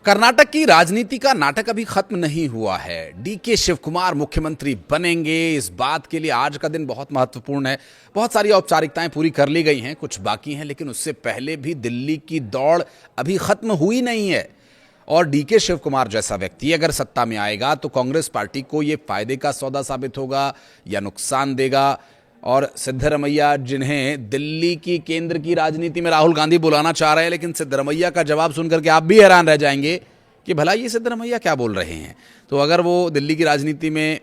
कर्नाटक की राजनीति का नाटक अभी खत्म नहीं हुआ है। डीके शिव कुमार मुख्यमंत्री बनेंगे, इस बात के लिए आज का दिन बहुत महत्वपूर्ण है। बहुत सारी औपचारिकताएं पूरी कर ली गई हैं, कुछ बाकी हैं, लेकिन उससे पहले भी दिल्ली की दौड़ अभी खत्म हुई नहीं है। और डीके शिव कुमार जैसा व्यक्ति अगर सत्ता में आएगा तो कांग्रेस पार्टी को यह फायदे का सौदा साबित होगा या नुकसान देगा। और सिद्धरमैया, जिन्हें दिल्ली की केंद्र की राजनीति में राहुल गांधी बुलाना चाह रहे हैं, लेकिन सिद्धरमैया का जवाब सुनकर के आप भी हैरान रह जाएंगे कि भला ये सिद्धरमैया क्या बोल रहे हैं। तो अगर वो दिल्ली की राजनीति में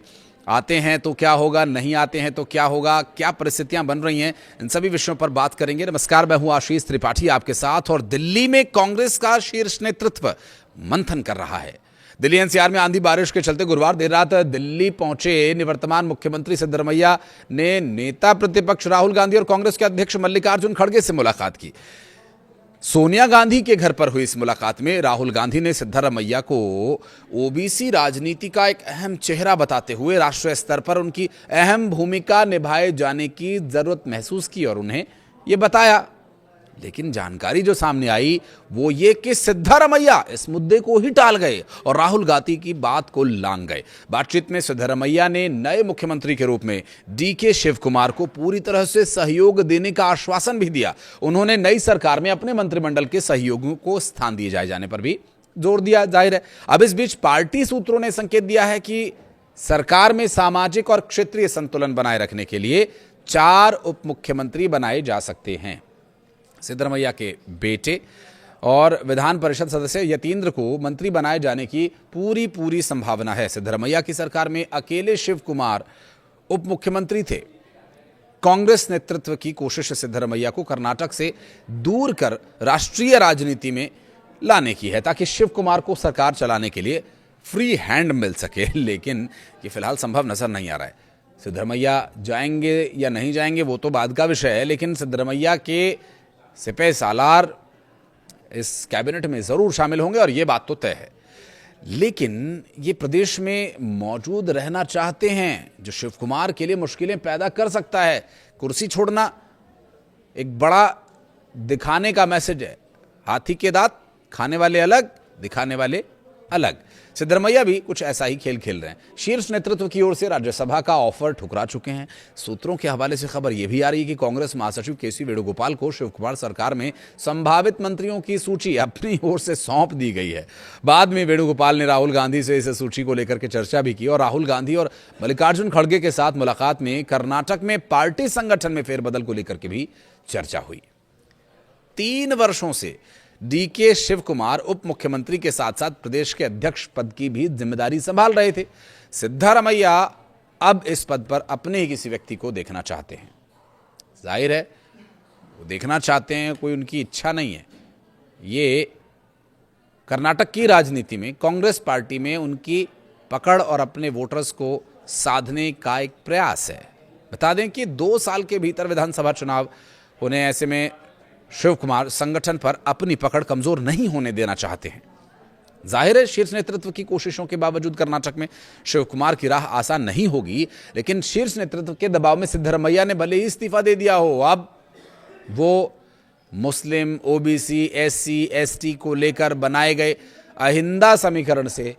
आते हैं तो क्या होगा, नहीं आते हैं तो क्या होगा, क्या परिस्थितियां बन रही हैं, इन सभी विषयों पर बात करेंगे। नमस्कार, मैं हूं आशीष त्रिपाठी आपके साथ। और दिल्ली में कांग्रेस का शीर्ष नेतृत्व मंथन कर रहा है। दिल्ली एनसीआर में आंधी बारिश के चलते गुरुवार देर रात दिल्ली पहुंचे निवर्तमान मुख्यमंत्री सिद्धरमैया ने नेता प्रतिपक्ष राहुल गांधी और कांग्रेस के अध्यक्ष मल्लिकार्जुन खड़गे से मुलाकात की। सोनिया गांधी के घर पर हुई इस मुलाकात में राहुल गांधी ने सिद्धरमैया को ओबीसी राजनीति का एक अहम चेहरा बताते हुए राष्ट्रीय स्तर पर उनकी अहम भूमिका निभाए जाने की जरूरत महसूस की और उन्हें यह बताया। लेकिन जानकारी जो सामने आई वो ये कि सिद्धरमैया इस मुद्दे को ही टाल गए और राहुल गांधी की बात को लांग गए। बातचीत में सिद्धरमैया ने नए मुख्यमंत्री के रूप में डीके शिव कुमार को पूरी तरह से सहयोग देने का आश्वासन भी दिया। उन्होंने नई सरकार में अपने मंत्रिमंडल के सहयोगियों को स्थान दिए जाने पर भी जोर दिया। जाहिर है, अब इस बीच पार्टी सूत्रों ने संकेत दिया है कि सरकार में सामाजिक और क्षेत्रीय संतुलन बनाए रखने के लिए 4 उप मुख्यमंत्री बनाए जा सकते हैं। सिद्धरमैया के बेटे और विधान परिषद सदस्य यतीन्द्र को मंत्री बनाए जाने की पूरी संभावना है। सिद्धरमैया की सरकार में अकेले शिव कुमार उप मुख्यमंत्री थे। कांग्रेस नेतृत्व की कोशिश सिद्धरमैया को कर्नाटक से दूर कर राष्ट्रीय राजनीति में लाने की है, ताकि शिव कुमार को सरकार चलाने के लिए फ्री हैंड मिल सके। लेकिन ये फिलहाल संभव नजर नहीं आ रहा है। सिद्धरमैया जाएंगे या नहीं जाएंगे वो तो बाद का विषय है, लेकिन सिद्धरमैया के सिपह सालार इस कैबिनेट में जरूर शामिल होंगे और यह बात तो तय है। लेकिन ये प्रदेश में मौजूद रहना चाहते हैं, जो शिव कुमार के लिए मुश्किलें पैदा कर सकता है। कुर्सी छोड़ना एक बड़ा दिखाने का मैसेज है। हाथी के दांत, खाने वाले अलग, दिखाने वाले अलग। सिद्धरमैया भी कुछ ऐसा ही खेल खेल रहे हैं। शीर्ष नेतृत्व की ओर से राज्यसभा का ऑफर ठुकरा चुके हैं। सूत्रों के हवाले से खबर यह भी आ रही है कि कांग्रेस महासचिव केसी वेणुगोपाल को शिव कुमार सरकार में संभावित मंत्रियों की सूची अपनी ओर से सौंप दी गई है। बाद में वेणुगोपाल ने राहुल गांधी से इस सूची को लेकर के चर्चा भी की और राहुल गांधी और मल्लिकार्जुन खड़गे के साथ मुलाकात में कर्नाटक में पार्टी संगठन में फेरबदल को लेकर के भी चर्चा हुई। 3 वर्षों से डीके शिव कुमार उप मुख्यमंत्री के साथ साथ प्रदेश के अध्यक्ष पद की भी जिम्मेदारी संभाल रहे थे। सिद्धरमैया अब इस पद पर अपने ही किसी व्यक्ति को देखना चाहते हैं। जाहिर है वो देखना चाहते हैं, कोई उनकी इच्छा नहीं है। ये कर्नाटक की राजनीति में कांग्रेस पार्टी में उनकी पकड़ और अपने वोटर्स को साधने का एक प्रयास है। बता दें कि 2 साल के भीतर विधानसभा चुनाव होने, ऐसे में शिव कुमार संगठन पर अपनी पकड़ कमजोर नहीं होने देना चाहते हैं। जाहिर है, शीर्ष नेतृत्व की कोशिशों के बावजूद कर्नाटक में शिव कुमार की राह आसान नहीं होगी। लेकिन शीर्ष नेतृत्व के दबाव में सिद्धरमैया ने भले ही इस्तीफा दे दिया हो, अब वो मुस्लिम, ओबीसी, एससी, एसटी को लेकर बनाए गए अहिंदा समीकरण से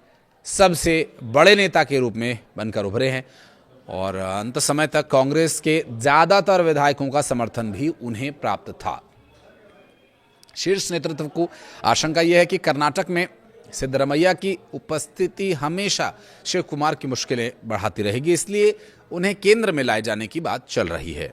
सबसे बड़े नेता के रूप में बनकर उभरे हैं। और अंत समय तक कांग्रेस के ज्यादातर विधायकों का समर्थन भी उन्हें प्राप्त था। शीर्ष नेतृत्व को आशंका यह है कि कर्नाटक में सिद्धरमैया की उपस्थिति हमेशा शिव कुमार की मुश्किलें बढ़ाती रहेगी, इसलिए उन्हें केंद्र में लाए जाने की बात चल रही है।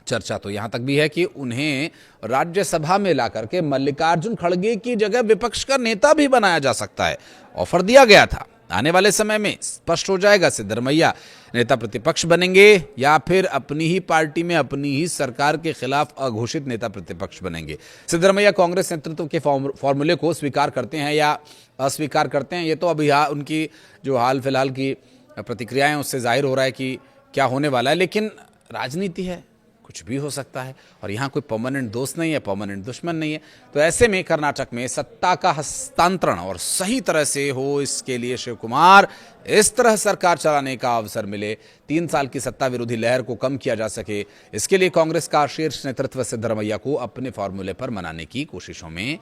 चर्चा तो यहां तक भी है कि उन्हें राज्यसभा में लाकर के मल्लिकार्जुन खड़गे की जगह विपक्ष का नेता भी बनाया जा सकता है। ऑफर दिया गया था। आने वाले समय में स्पष्ट हो जाएगा सिद्धरमैया नेता प्रतिपक्ष बनेंगे या फिर अपनी ही पार्टी में अपनी ही सरकार के खिलाफ अघोषित नेता प्रतिपक्ष बनेंगे। सिद्धरमैया कांग्रेस नेतृत्व के फॉर्मूले को स्वीकार करते हैं या अस्वीकार करते हैं, ये तो अभी उनकी जो हाल फिलहाल की प्रतिक्रियाएं उससे जाहिर हो रहा है कि क्या होने वाला है। लेकिन राजनीति है, कुछ भी हो सकता है और यहाँ कोई परमानेंट दोस्त नहीं है, परमानेंट दुश्मन नहीं है। तो ऐसे में कर्नाटक में सत्ता का हस्तांतरण और सही तरह से हो, इसके लिए शिव कुमार इस तरह सरकार चलाने का अवसर मिले, 3 साल की सत्ता विरोधी लहर को कम किया जा सके, इसके लिए कांग्रेस का शीर्ष नेतृत्व सिद्धरमैया को अपने फॉर्मूले पर मनाने की कोशिशों में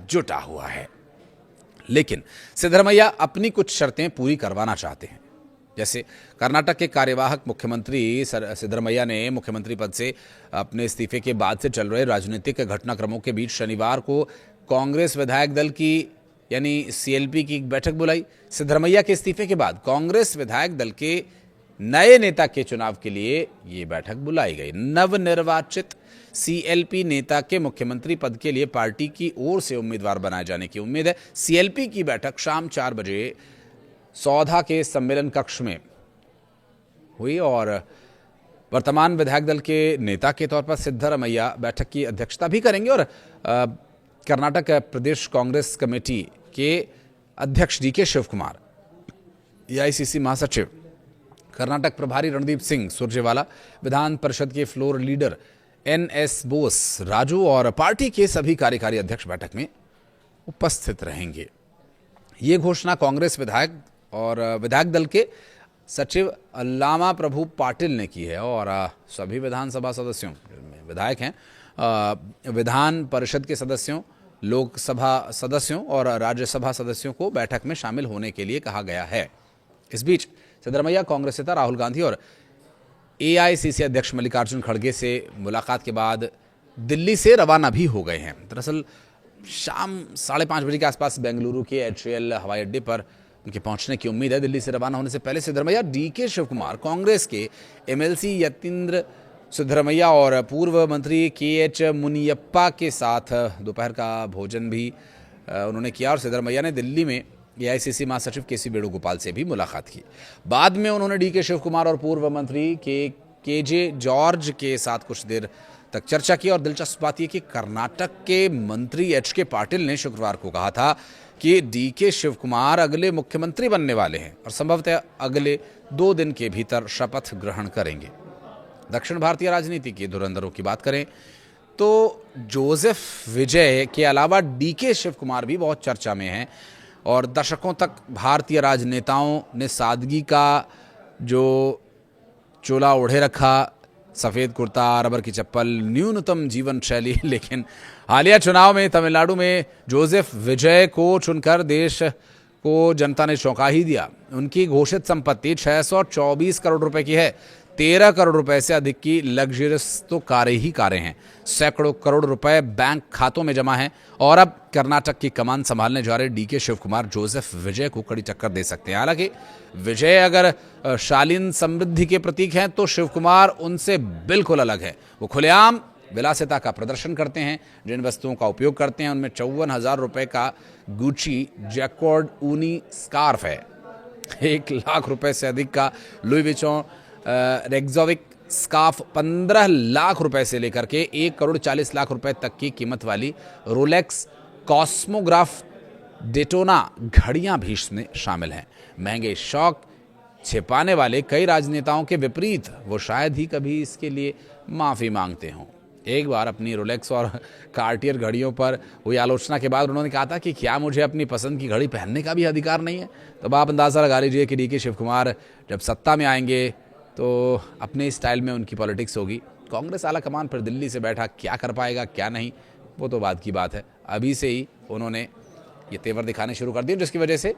जुटा हुआ है। लेकिन सिद्धरमैया अपनी कुछ शर्तें पूरी करवाना चाहते हैं। जैसे कर्नाटक के कार्यवाहक मुख्यमंत्री सिद्धरमैया ने मुख्यमंत्री पद से अपने इस्तीफे के बाद से चल रहे राजनीतिक घटनाक्रमों के बीच शनिवार को कांग्रेस विधायक दल की यानी सीएलपी की एक बैठक बुलाई। सिद्धरमैया के इस्तीफे के बाद कांग्रेस विधायक दल के नए नेता के चुनाव के लिए ये बैठक बुलाई गई। नवनिर्वाचित सीएलपी नेता के मुख्यमंत्री पद के लिए पार्टी की ओर से उम्मीदवार बनाए जाने की उम्मीद है। सीएलपी की बैठक शाम 4 बजे सौधा के सम्मेलन कक्ष में हुई और वर्तमान विधायक दल के नेता के तौर पर सिद्धरमैया बैठक की अध्यक्षता भी करेंगे और कर्नाटक प्रदेश कांग्रेस कमेटी के अध्यक्ष डीके शिवकुमार, एआईसीसी महासचिव कर्नाटक प्रभारी रणदीप सिंह सुरजेवाला, विधान परिषद के floor leader NS Bose Raju और पार्टी के सभी कार्यकारी अध्यक्ष बैठक में उपस्थित रहेंगे। ये घोषणा कांग्रेस विधायक और विधायक दल के सचिव अल्लामा प्रभु पाटिल ने की है और सभी विधानसभा सदस्यों, विधायक हैं, विधान परिषद के सदस्यों, लोकसभा सदस्यों और राज्यसभा सदस्यों को बैठक में शामिल होने के लिए कहा गया है। इस बीच सिद्धरमैया कांग्रेस नेता राहुल गांधी और एआईसीसी अध्यक्ष मल्लिकार्जुन खड़गे से मुलाकात के बाद दिल्ली से रवाना भी हो गए हैं। दरअसल शाम 5:30 बजे के आसपास बेंगलुरु के एचएएल हवाई अड्डे पर उनके पहुंचने की उम्मीद है। दिल्ली से रवाना होने से पहले सिद्धरमैया डीके शिवकुमार, कांग्रेस के एमएलसी यतींद्र सिद्धरमैया और पूर्व मंत्री केएच मुनियप्पा के साथ दोपहर का भोजन भी उन्होंने किया और सिद्धरमैया ने दिल्ली में एआईसीसी महासचिव केसी वेणुगोपाल से भी मुलाकात की। बाद में उन्होंने डीके शिवकुमार और पूर्व मंत्री केजे जॉर्ज के साथ कुछ देर तक चर्चा की और दिलचस्प बात यह कि कर्नाटक के मंत्री एचके पाटिल ने शुक्रवार को कहा था कि डीके शिवकुमार अगले मुख्यमंत्री बनने वाले हैं और संभवतः अगले 2 दिन के भीतर शपथ ग्रहण करेंगे। दक्षिण भारतीय राजनीति के धुरंधरों की बात करें तो जोसेफ विजय के अलावा डीके शिवकुमार भी बहुत चर्चा में हैं और दशकों तक भारतीय राजनेताओं ने सादगी का जो चोला ओढ़े रखा, सफ़ेद कुर्ता, रबर की चप्पल, न्यूनतम जीवन शैली, लेकिन हालिया चुनाव में तमिलनाडु में जोसेफ विजय को चुनकर देश को जनता ने चौंका ही दिया। उनकी घोषित संपत्ति 624 करोड़ रुपए की है। 13 करोड़ रुपए से अधिक की लग्जरियस तो कारें ही कारें हैं। सैकड़ों करोड़ रुपए बैंक खातों में जमा हैं और अब कर्नाटक की कमान संभालने जा रहे डीके शिवकुमार जोसेफ विजय को कड़ी टक्कर दे सकते हैं। हालांकि विजय अगर शालीन समृद्धि के प्रतीक हैं तो शिवकुमार उनसे बिल्कुल अलग है। वो खुलेआम विलासिता का प्रदर्शन करते हैं। जिन वस्तुओं का उपयोग करते हैं उनमें 54,000 रुपए का गुची जैकॉर्ड ऊनी स्कार्फ है, 1 लाख रुपए से अधिक का लुई विचॉन रेक्सोविक स्कार्फ, 15 लाख रुपए से लेकर के 1 करोड़ 40 लाख रुपए तक की कीमत वाली रोलेक्स कॉस्मोग्राफ डेटोना घड़ियां भी इसमें शामिल हैं। महंगे शौक छिपाने वाले कई राजनेताओं के विपरीत वो शायद ही कभी इसके लिए माफ़ी मांगते हों। एक बार अपनी रोलेक्स और कार्टियर घड़ियों पर हुई आलोचना के बाद उन्होंने कहा था कि क्या मुझे अपनी पसंद की घड़ी पहनने का भी अधिकार नहीं है। तो आप अंदाज़ा लगा लीजिए कि डीके शिवकुमार जब सत्ता में आएंगे तो अपने स्टाइल में उनकी पॉलिटिक्स होगी। कांग्रेस आला कमान पर दिल्ली से बैठा क्या कर पाएगा क्या नहीं, वो तो बाद की बात है। अभी से ही उन्होंने ये तेवर दिखाने शुरू कर दिए जिसकी वजह से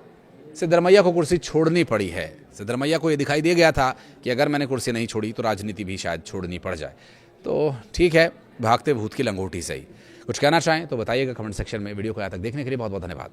सिद्धरमैया को कुर्सी छोड़नी पड़ी है। सिद्धरमैया को ये दिखाई दे गया था कि अगर मैंने कुर्सी नहीं छोड़ी तो राजनीति भी शायद छोड़नी पड़ जाए। तो ठीक है, भागते भूत की लंगोटी सही। कुछ कहना चाहें तो बताइएगा कमेंट सेक्शन में। वीडियो को यहाँ तक देखने के लिए बहुत बहुत धन्यवाद।